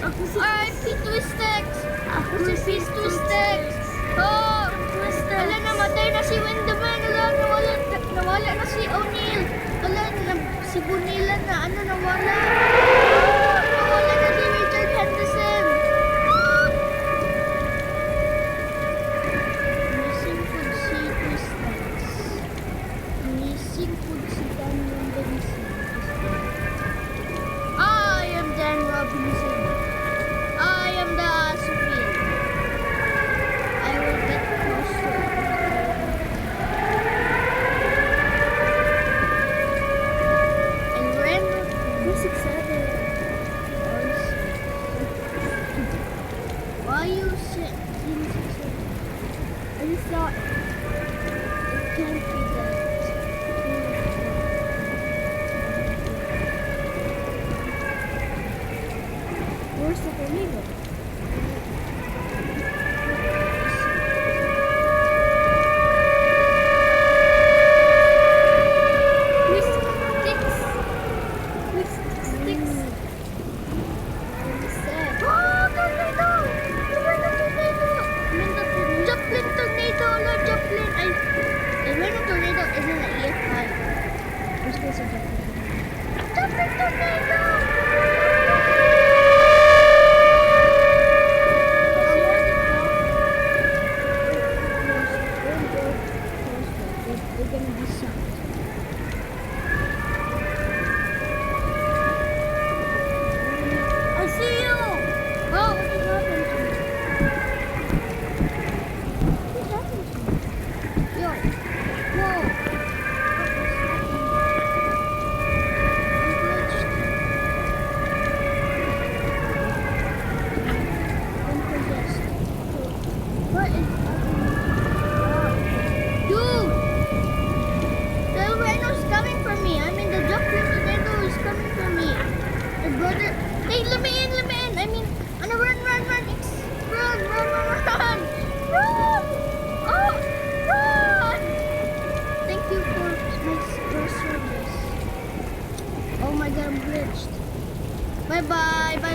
Ako si RIP Twistex! Ako Rest in si peace, Twistex! Oh! Wala, namatay na si Wenderman. Nawala na si O'Neil. Wala, si Bunila na. Ano, nawala? Nawala na si Richard Henderson. Missing food si Twistex. Missing food si Dan Robinson. I am Dan Robinson. I am the Asopil. I will get closer. And when Who's excited? why you say I just thought it can't be that. Where's the tornado? Sticks. oh, tornado! Where the tornado? I mean the Joplin tornado, Lord Joplin. I when the tornado is in the ef5. Where's this a Joplin tornado! They're gonna be shocked. I see you! Oh, what just happened to me? What happened to me? Yo. Whoa. I'm glitched. I'm possessed. What is happening? Dude! The rhino's coming for me. I mean, the Joplin tornado is coming for me. My brother... Hey, let me in, let me in. I mean, run. Run. Run! Oh, run! Thank you for your service. Oh my god, I'm glitched. Bye-bye.